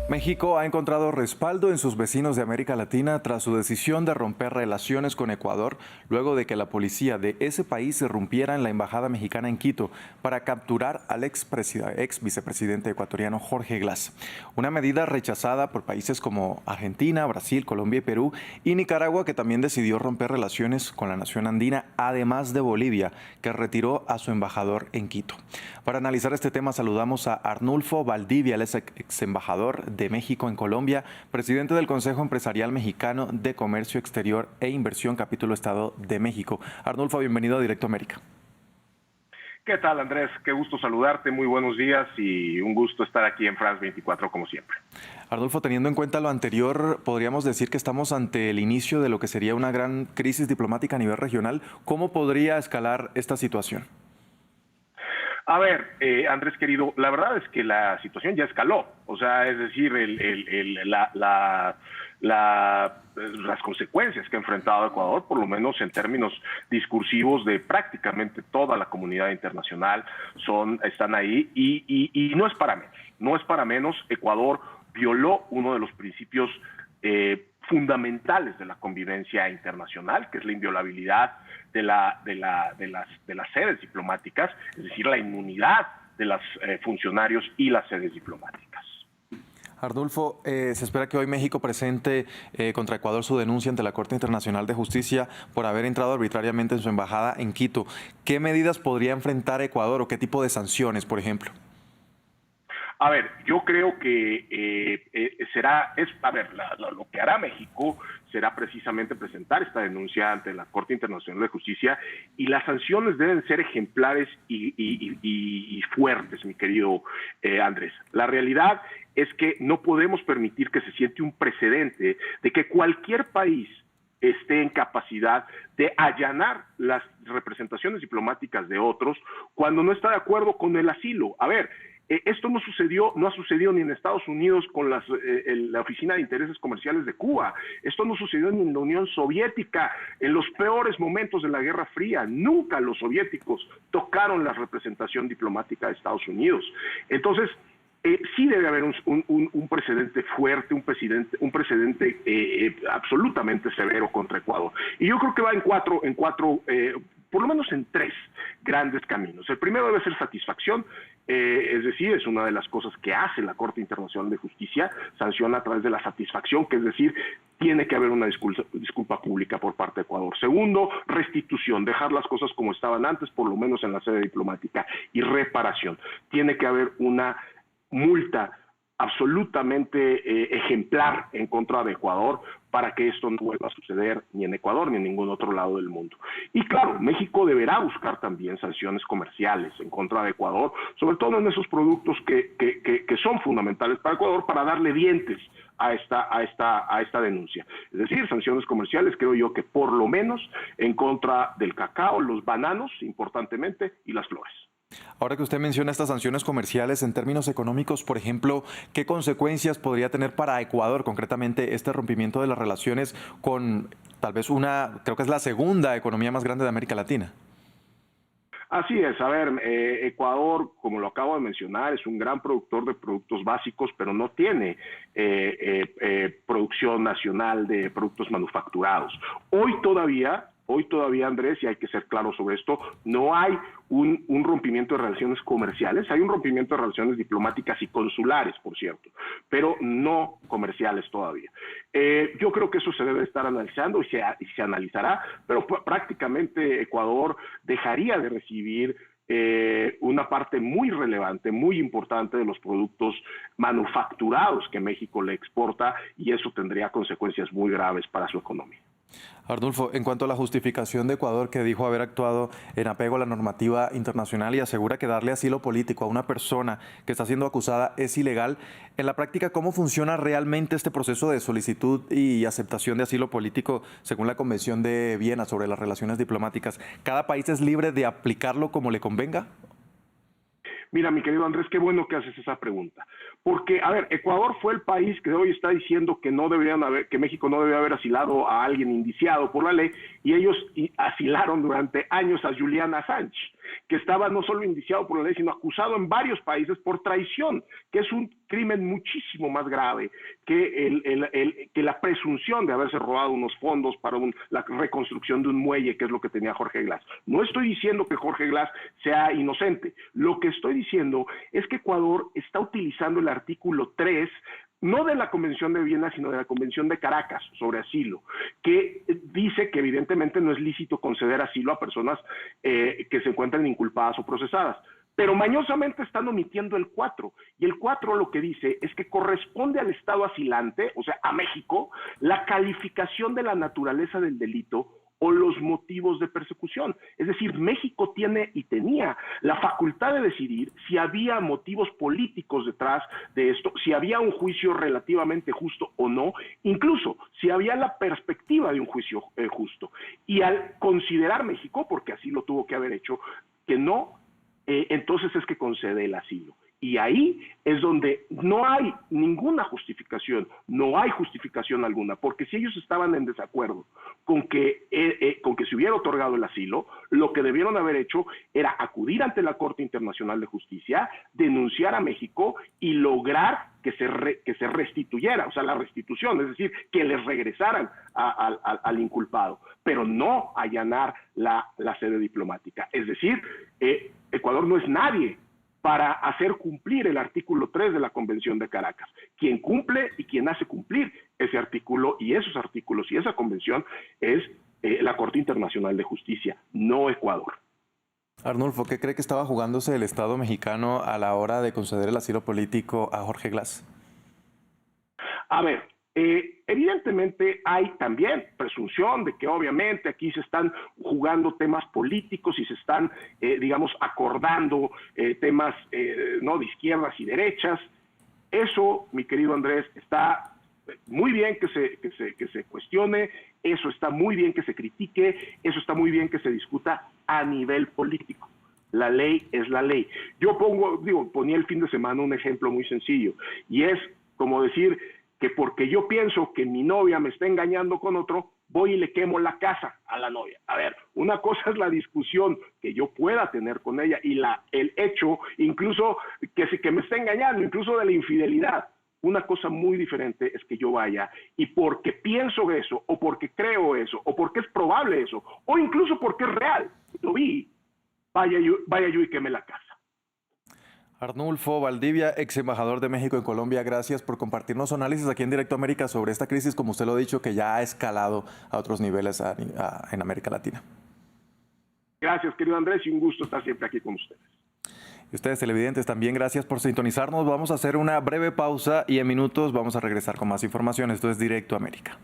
México ha encontrado respaldo en sus vecinos de América Latina tras su decisión de romper relaciones con Ecuador, luego de que la policía de ese país irrumpiera en la embajada mexicana en Quito para capturar al ex vicepresidente ecuatoriano Jorge Glass. Una medida rechazada por países como Argentina, Brasil, Colombia y Perú, y Nicaragua, que también decidió romper relaciones con la nación andina, además de Bolivia, que retiró a su embajador en Quito. Para analizar este tema saludamos a Arnulfo Valdivia, el ex embajador de México en Colombia, presidente del Consejo Empresarial Mexicano de Comercio Exterior e Inversión, capítulo Estado de México. Arnulfo, bienvenido a Directo América. ¿Qué tal, Andrés? Qué gusto saludarte, muy buenos días y un gusto estar aquí en France 24 como siempre. Arnulfo, teniendo en cuenta lo anterior, podríamos decir que estamos ante el inicio de lo que sería una gran crisis diplomática a nivel regional. ¿Cómo podría escalar esta situación? A ver, Andrés querido, la verdad es que la situación ya escaló. O sea, es decir, las consecuencias que ha enfrentado Ecuador, por lo menos en términos discursivos de prácticamente toda la comunidad internacional, están ahí y no es para menos. No es para menos. Ecuador violó uno de los principios fundamentales de la convivencia internacional, que es la inviolabilidad de las sedes diplomáticas, es decir, la inmunidad de los funcionarios y las sedes diplomáticas. Arnulfo, se espera que hoy México presente contra Ecuador su denuncia ante la Corte Internacional de Justicia por haber entrado arbitrariamente en su embajada en Quito. ¿Qué medidas podría enfrentar Ecuador o qué tipo de sanciones, por ejemplo? A ver, yo creo que lo que hará México será precisamente presentar esta denuncia ante la Corte Internacional de Justicia y las sanciones deben ser ejemplares y fuertes, mi querido Andrés. La realidad es que no podemos permitir que se siente un precedente de que cualquier país esté en capacidad de allanar las representaciones diplomáticas de otros cuando no está de acuerdo con el asilo. A ver, esto no ha sucedido ni en Estados Unidos con la Oficina de Intereses Comerciales de Cuba. Esto no sucedió ni en la Unión Soviética, en los peores momentos de la Guerra Fría. Nunca los soviéticos tocaron la representación diplomática de Estados Unidos. Entonces, sí debe haber un precedente fuerte, un precedente absolutamente severo contra Ecuador. Y yo creo que va en cuatro, por lo menos en tres grandes caminos. El primero debe ser satisfacción, es decir, es una de las cosas que hace la Corte Internacional de Justicia, sanciona a través de la satisfacción, que es decir, tiene que haber una disculpa pública por parte de Ecuador. Segundo, restitución, dejar las cosas como estaban antes, por lo menos en la sede diplomática. Y reparación, tiene que haber una multa absolutamente ejemplar en contra de Ecuador para que esto no vuelva a suceder ni en Ecuador ni en ningún otro lado del mundo. Y claro, México deberá buscar también sanciones comerciales en contra de Ecuador, sobre todo en esos productos que son fundamentales para Ecuador, para darle dientes a esta denuncia. Es decir, sanciones comerciales, creo yo que por lo menos en contra del cacao, los bananos, importantemente, y las flores. Ahora que usted menciona estas sanciones comerciales en términos económicos, por ejemplo, ¿qué consecuencias podría tener para Ecuador concretamente este rompimiento de las relaciones con tal vez creo que es la segunda economía más grande de América Latina? Así es, a ver, Ecuador, como lo acabo de mencionar, es un gran productor de productos básicos, pero no tiene producción nacional de productos manufacturados. Hoy todavía, Andrés, y hay que ser claro sobre esto, no hay un rompimiento de relaciones comerciales, hay un rompimiento de relaciones diplomáticas y consulares, por cierto, pero no comerciales todavía. Yo creo que eso se debe estar analizando y se analizará, pero prácticamente Ecuador dejaría de recibir una parte muy relevante, muy importante de los productos manufacturados que México le exporta, y eso tendría consecuencias muy graves para su economía. Arnulfo, en cuanto a la justificación de Ecuador, que dijo haber actuado en apego a la normativa internacional y asegura que darle asilo político a una persona que está siendo acusada es ilegal, en la práctica, ¿cómo funciona realmente este proceso de solicitud y aceptación de asilo político según la Convención de Viena sobre las relaciones diplomáticas? ¿Cada país es libre de aplicarlo como le convenga? Mira, mi querido Andrés, qué bueno que haces esa pregunta. Porque, a ver, Ecuador fue el país que hoy está diciendo que que México no debe haber asilado a alguien indiciado por la ley, y ellos asilaron durante años a Julian Assange. que estaba no solo indiciado por la ley, sino acusado en varios países por traición, que es un crimen muchísimo más grave que la presunción de haberse robado unos fondos para la reconstrucción de un muelle, que es lo que tenía Jorge Glass. No estoy diciendo que Jorge Glass sea inocente, lo que estoy diciendo es que Ecuador está utilizando el artículo 3, no de la Convención de Viena, sino de la Convención de Caracas sobre asilo, que dice que evidentemente no es lícito conceder asilo a personas que se encuentran inculpadas o procesadas. Pero mañosamente están omitiendo el 4, y el 4 lo que dice es que corresponde al Estado asilante, o sea, a México, la calificación de la naturaleza del delito o los motivos de persecución. Es decir, México tiene y tenía la facultad de decidir si había motivos políticos detrás de esto, si había un juicio relativamente justo o no, incluso si había la perspectiva de un juicio justo. Y al considerar México, porque así lo tuvo que haber hecho, que no, entonces es que concede el asilo. Y ahí es donde no hay ninguna justificación, no hay justificación alguna, porque si ellos estaban en desacuerdo con que se hubiera otorgado el asilo, lo que debieron haber hecho era acudir ante la Corte Internacional de Justicia, denunciar a México y lograr que se restituyera, o sea, la restitución, es decir, que les regresaran al inculpado, pero no allanar la sede diplomática. Es decir, Ecuador no es nadie para hacer cumplir el artículo 3 de la Convención de Caracas. Quien cumple y quien hace cumplir ese artículo y esos artículos y esa convención es la Corte Internacional de Justicia, no Ecuador. Arnulfo, ¿qué cree que estaba jugándose el Estado mexicano a la hora de conceder el asilo político a Jorge Glass? A ver, evidentemente hay también presunción de que obviamente aquí se están jugando temas políticos y se están, digamos, acordando temas no de izquierdas y derechas. Eso, mi querido Andrés, está muy bien que se cuestione, eso está muy bien que se critique, eso está muy bien que se discuta a nivel político. La ley es la ley. Yo ponía el fin de semana un ejemplo muy sencillo, y es como decir que porque yo pienso que mi novia me está engañando con otro, voy y le quemo la casa a la novia. A ver, una cosa es la discusión que yo pueda tener con ella y el hecho, incluso que me está engañando, incluso de la infidelidad. Una cosa muy diferente es que yo vaya y porque pienso eso, o porque creo eso, o porque es probable eso, o incluso porque es real, lo vi, vaya yo y queme la casa. Arnulfo Valdivia, ex embajador de México en Colombia, gracias por compartirnos su análisis aquí en Directo América sobre esta crisis, como usted lo ha dicho, que ya ha escalado a otros niveles en América Latina. Gracias, querido Andrés, y un gusto estar siempre aquí con ustedes. Y ustedes, televidentes, también gracias por sintonizarnos. Vamos a hacer una breve pausa y en minutos vamos a regresar con más información. Esto es Directo América.